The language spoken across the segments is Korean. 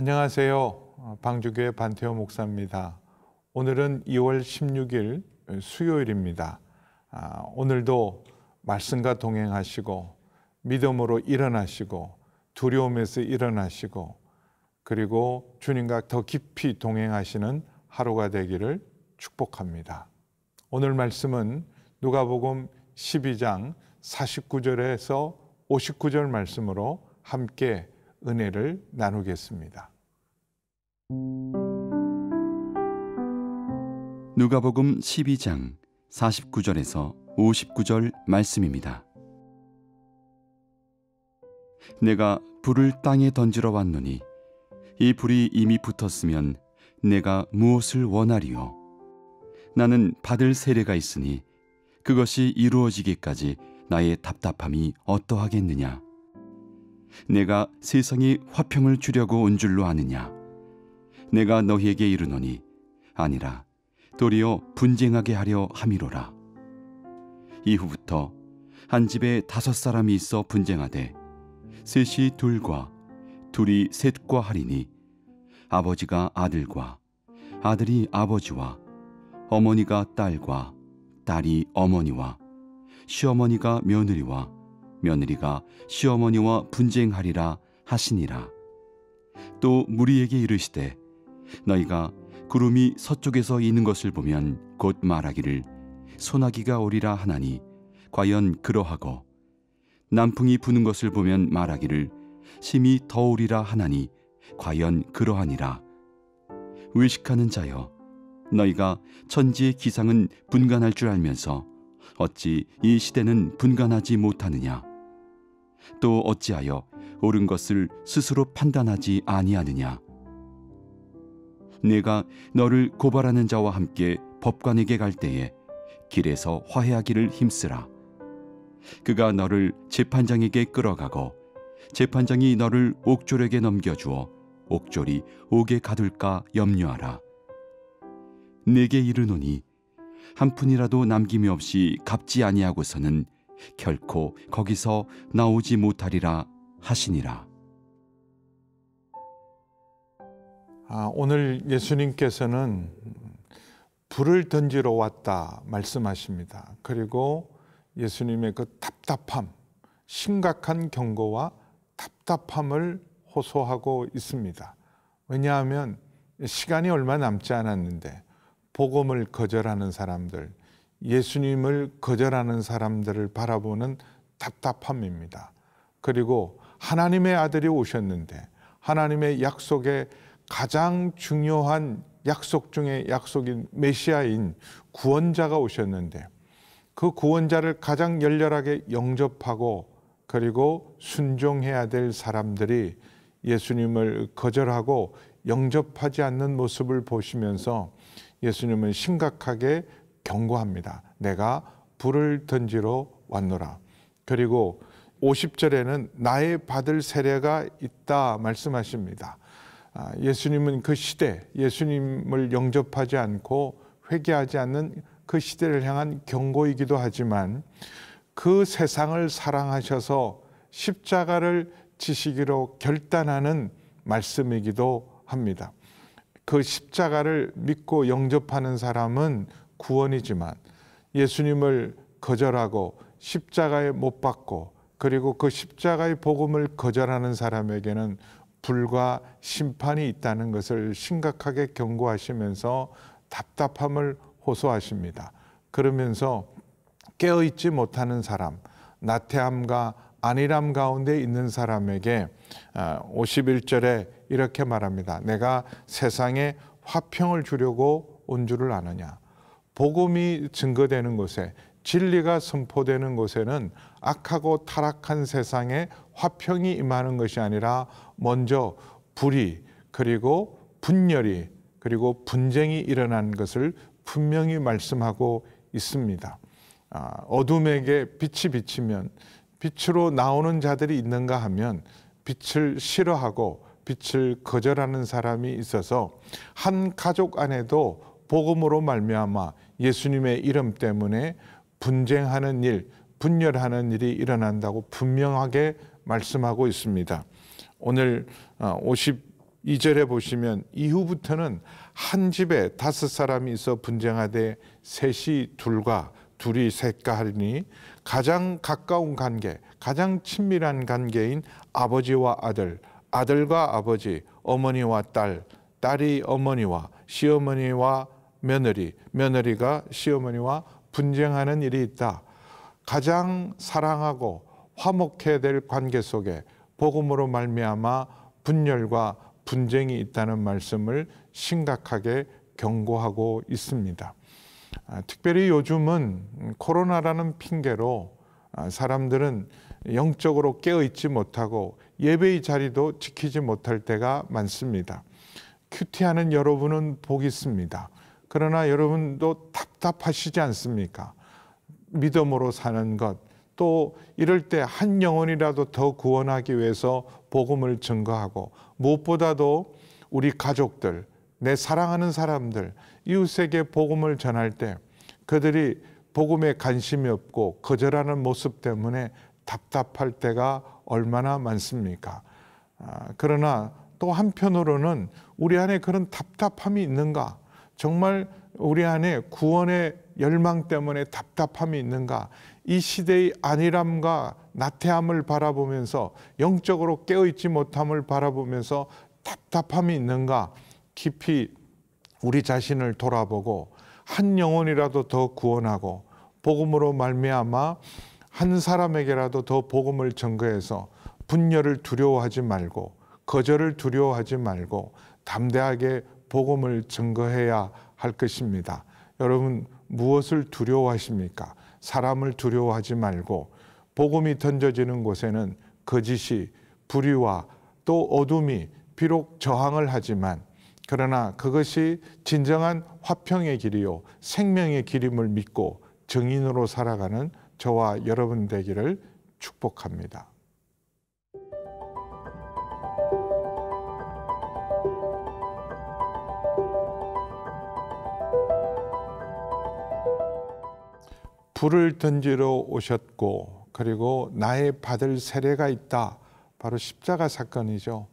안녕하세요. 방주교회 반태호 목사입니다. 오늘은 2월 16일 수요일입니다. 오늘도 말씀과 동행하시고 믿음으로 일어나시고 두려움에서 일어나시고 그리고 주님과 더 깊이 동행하시는 하루가 되기를 축복합니다. 오늘 말씀은 누가복음 12장 49절에서 59절 말씀으로 함께 은혜를 나누겠습니다. 누가복음 12장 49절에서 59절 말씀입니다. 내가 불을 땅에 던지러 왔노니 이 불이 이미 붙었으면 내가 무엇을 원하리요? 나는 받을 세례가 있으니 그것이 이루어지기까지 나의 답답함이 어떠하겠느냐? 내가 세상에 화평을 주려고 온 줄로 아느냐? 내가 너희에게 이르노니 아니라 도리어 분쟁하게 하려 함이로라. 이후부터 한 집에 5사람이 있어 분쟁하되 셋이 둘과 둘이 셋과 하리니 아버지가 아들과 아들이 아버지와 어머니가 딸과 딸이 어머니와 시어머니가 며느리와 며느리가 시어머니와 분쟁하리라 하시니라. 또 무리에게 이르시되 너희가 구름이 서쪽에서 이는 것을 보면 곧 말하기를 소나기가 오리라 하나니 과연 그러하고 남풍이 부는 것을 보면 말하기를 심히 더우리라 하나니 과연 그러하니라. 외식하는 자여, 너희가 천지의 기상은 분간할 줄 알면서 어찌 이 시대는 분간하지 못하느냐? 또 어찌하여 옳은 것을 스스로 판단하지 아니하느냐? 내가 너를 고발하는 자와 함께 법관에게 갈 때에 길에서 화해하기를 힘쓰라. 그가 너를 재판장에게 끌어가고 재판장이 너를 옥졸에게 넘겨주어 옥졸이 옥에 가둘까 염려하라. 내게 이르노니 한 푼이라도 남김이 없이 갚지 아니하고서는 결코 거기서 나오지 못하리라 하시니라. 오늘 예수님께서는 불을 던지러 왔다 말씀하십니다. 그리고 예수님의 그 답답함, 심각한 경고와 답답함을 호소하고 있습니다. 왜냐하면 시간이 얼마 남지 않았는데 복음을 거절하는 사람들, 예수님을 거절하는 사람들을 바라보는 답답함입니다. 그리고 하나님의 아들이 오셨는데 하나님의 약속의 가장 중요한 약속 중의 약속인 메시아인 구원자가 오셨는데 그 구원자를 가장 열렬하게 영접하고 그리고 순종해야 될 사람들이 예수님을 거절하고 영접하지 않는 모습을 보시면서 예수님은 심각하게 경고합니다. 내가 불을 던지러 왔노라. 그리고 50절에는 나의 받을 세례가 있다 말씀하십니다. 예수님은 그 시대, 예수님을 영접하지 않고 회개하지 않는 그 시대를 향한 경고이기도 하지만 그 세상을 사랑하셔서 십자가를 지시기로 결단하는 말씀이기도 합니다. 그 십자가를 믿고 영접하는 사람은 구원이지만 예수님을 거절하고 십자가에 못 박고 그리고 그 십자가의 복음을 거절하는 사람에게는 불과 심판이 있다는 것을 심각하게 경고하시면서 답답함을 호소하십니다. 그러면서 깨어있지 못하는 사람, 나태함과 안일함 가운데 있는 사람에게 51절에 이렇게 말합니다. 내가 세상에 화평을 주려고 온 줄을 아느냐? 복음이 증거되는 곳에, 진리가 선포되는 곳에는 악하고 타락한 세상에 화평이 임하는 것이 아니라 먼저 불이 그리고 분열이 그리고 분쟁이 일어난 것을 분명히 말씀하고 있습니다. 어둠에게 빛이 비치면 빛으로 나오는 자들이 있는가 하면 빛을 싫어하고 빛을 거절하는 사람이 있어서 한 가족 안에도 복음으로 말미암아 예수님의 이름 때문에 분쟁하는 일, 분열하는 일이 일어난다고 분명하게 말씀하고 있습니다. 오늘 2절에 보시면 이후부터는 한 집에 5사람이 있어 분쟁하되 셋이 둘과 둘이 셋과 하리니 가장 가까운 관계, 가장 친밀한 관계인 아버지와 아들, 아들과 아버지, 어머니와 딸, 딸이 어머니와 시어머니와 며느리, 며느리가 시어머니와 분쟁하는 일이 있다. 가장 사랑하고 화목해야 될 관계 속에 복음으로 말미암아 분열과 분쟁이 있다는 말씀을 심각하게 경고하고 있습니다. 특별히 요즘은 코로나라는 핑계로 사람들은 영적으로 깨어있지 못하고 예배의 자리도 지키지 못할 때가 많습니다. 큐티하는 여러분은 복이 있습니다. 그러나 여러분도 답답하시지 않습니까? 믿음으로 사는 것, 또 이럴 때 한 영혼이라도 더 구원하기 위해서 복음을 증거하고 무엇보다도 우리 가족들, 내 사랑하는 사람들, 이웃에게 복음을 전할 때 그들이 복음에 관심이 없고 거절하는 모습 때문에 답답할 때가 얼마나 많습니까? 그러나 또 한편으로는 우리 안에 그런 답답함이 있는가? 정말 우리 안에 구원의 열망 때문에 답답함이 있는가? 이 시대의 안일함과 나태함을 바라보면서 영적으로 깨어있지 못함을 바라보면서 답답함이 있는가? 깊이 우리 자신을 돌아보고 한 영혼이라도 더 구원하고 복음으로 말미암아 한 사람에게라도 더 복음을 전거해서 분열을 두려워하지 말고 거절을 두려워하지 말고 담대하게 복음을 전거해야 할 것입니다. 여러분 무엇을 두려워하십니까? 사람을 두려워하지 말고 복음이 던져지는 곳에는 거짓이 불의와 또 어둠이 비록 저항을 하지만 그러나 그것이 진정한 화평의 길이요 생명의 길임을 믿고 정인으로 살아가는 저와 여러분 되기를 축복합니다. 불을 던지러 오셨고 그리고 나의 받을 세례가 있다. 바로 십자가 사건이죠.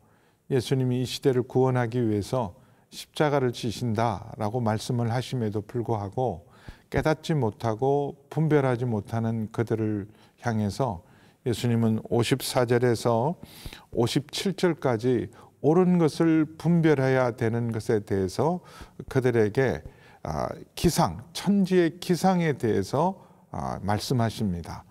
예수님이 이 시대를 구원하기 위해서 십자가를 지신다라고 말씀을 하심에도 불구하고 깨닫지 못하고 분별하지 못하는 그들을 향해서 예수님은 54절에서 57절까지 옳은 것을 분별해야 되는 것에 대해서 그들에게 기상, 천지의 기상에 대해서 말씀하십니다.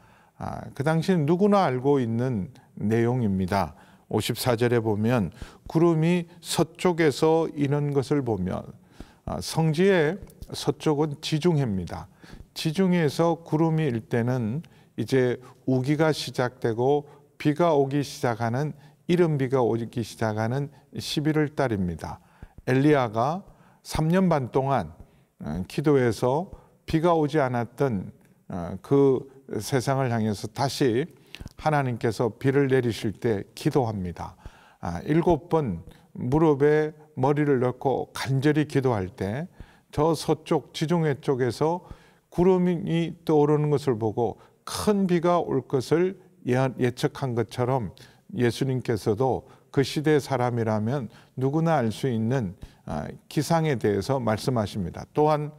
그 당시엔 누구나 알고 있는 내용입니다. 54절에 보면 구름이 서쪽에서 이는 것을 보면 성지의 서쪽은 지중해입니다. 지중해에서 구름이 일 때는 이제 우기가 시작되고 비가 오기 시작하는 이른 비가 오기 시작하는 11월 달입니다. 엘리야가 3년 반 동안 기도해서 비가 오지 않았던 그 세상을 향해서 다시 하나님께서 비를 내리실 때 기도합니다. 7번 무릎에 머리를 넣고 간절히 기도할 때 저 서쪽 지중해 쪽에서 구름이 떠오르는 것을 보고 큰 비가 올 것을 예측한 것처럼 예수님께서도 그 시대의 사람이라면 누구나 알 수 있는 기상에 대해서 말씀하십니다. 또한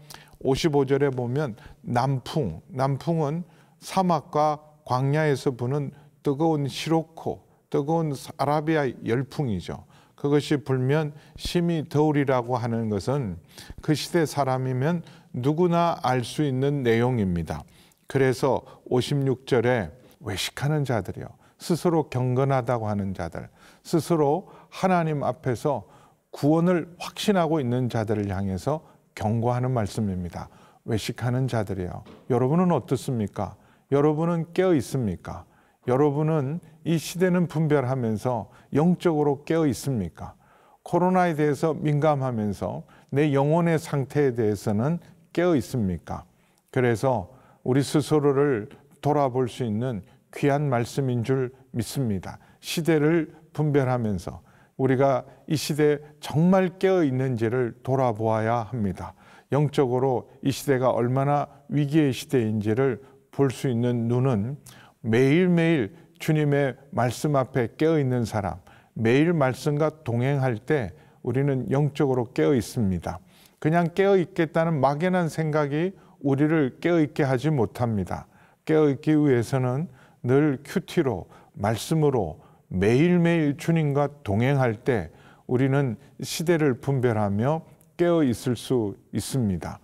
55절에 보면 남풍은 사막과 광야에서 부는 뜨거운 시로코, 뜨거운 아라비아 열풍이죠. 그것이 불면 심히 더우리라고 하는 것은 그 시대 사람이면 누구나 알 수 있는 내용입니다. 그래서 56절에 외식하는 자들이요, 스스로 경건하다고 하는 자들, 스스로 하나님 앞에서 구원을 확신하고 있는 자들을 향해서 경고하는 말씀입니다. 외식하는 자들이요. 여러분은 어떻습니까? 여러분은 깨어 있습니까? 여러분은 이 시대는 분별하면서 영적으로 깨어 있습니까? 코로나에 대해서 민감하면서 내 영혼의 상태에 대해서는 깨어 있습니까? 그래서 우리 스스로를 돌아볼 수 있는 귀한 말씀인 줄 믿습니다. 시대를 분별하면서 우리가 이 시대에 정말 깨어 있는지를 돌아보아야 합니다. 영적으로 이 시대가 얼마나 위기의 시대인지를 볼 수 있는 눈은 매일매일 주님의 말씀 앞에 깨어 있는 사람, 매일 말씀과 동행할 때 우리는 영적으로 깨어 있습니다. 그냥 깨어 있겠다는 막연한 생각이 우리를 깨어 있게 하지 못합니다. 깨어 있기 위해서는 늘 큐티로, 말씀으로 매일매일 주님과 동행할 때 우리는 시대를 분별하며 깨어 있을 수 있습니다.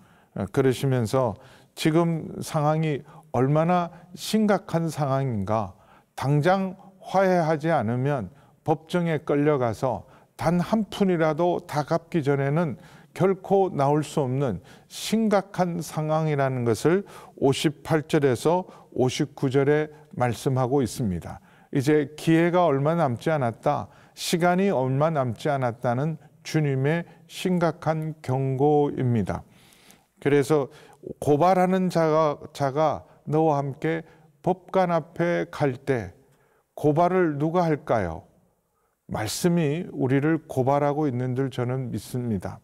그러시면서 지금 상황이 얼마나 심각한 상황인가, 당장 화해하지 않으면 법정에 끌려가서 단 한 푼이라도 다 갚기 전에는 결코 나올 수 없는 심각한 상황이라는 것을 58절에서 59절에 말씀하고 있습니다. 이제 기회가 얼마 남지 않았다, 시간이 얼마 남지 않았다는 주님의 심각한 경고입니다. 그래서 고발하는 자가 너와 함께 법관 앞에 갈 때 고발을 누가 할까요? 말씀이 우리를 고발하고 있는 줄 저는 믿습니다.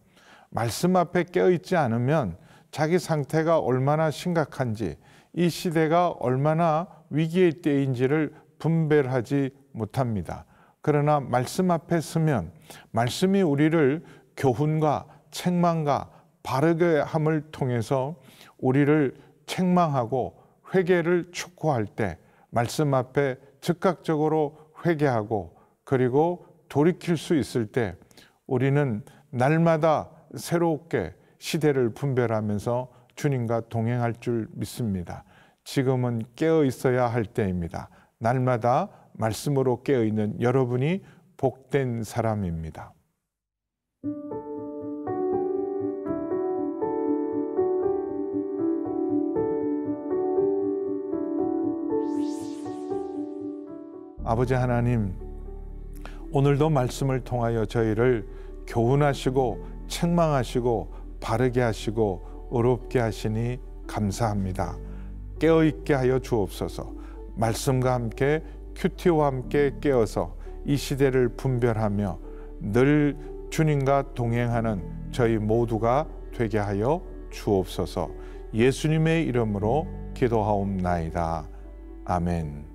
말씀 앞에 깨어있지 않으면 자기 상태가 얼마나 심각한지, 이 시대가 얼마나 위기의 때인지를 분별하지 못합니다. 그러나 말씀 앞에 서면 말씀이 우리를 교훈과 책망과 바르게 함을 통해서 우리를 책망하고 회개를 촉구할 때 말씀 앞에 즉각적으로 회개하고 그리고 돌이킬 수 있을 때 우리는 날마다 새롭게 시대를 분별하면서 주님과 동행할 줄 믿습니다. 지금은 깨어 있어야 할 때입니다. 날마다 말씀으로 깨어 있는 여러분이 복된 사람입니다. 아버지 하나님, 오늘도 말씀을 통하여 저희를 교훈하시고 책망하시고 바르게 하시고 의롭게 하시니 감사합니다. 깨어있게 하여 주옵소서. 말씀과 함께 큐티와 함께 깨어서 이 시대를 분별하며 늘 주님과 동행하는 저희 모두가 되게 하여 주옵소서. 예수님의 이름으로 기도하옵나이다. 아멘.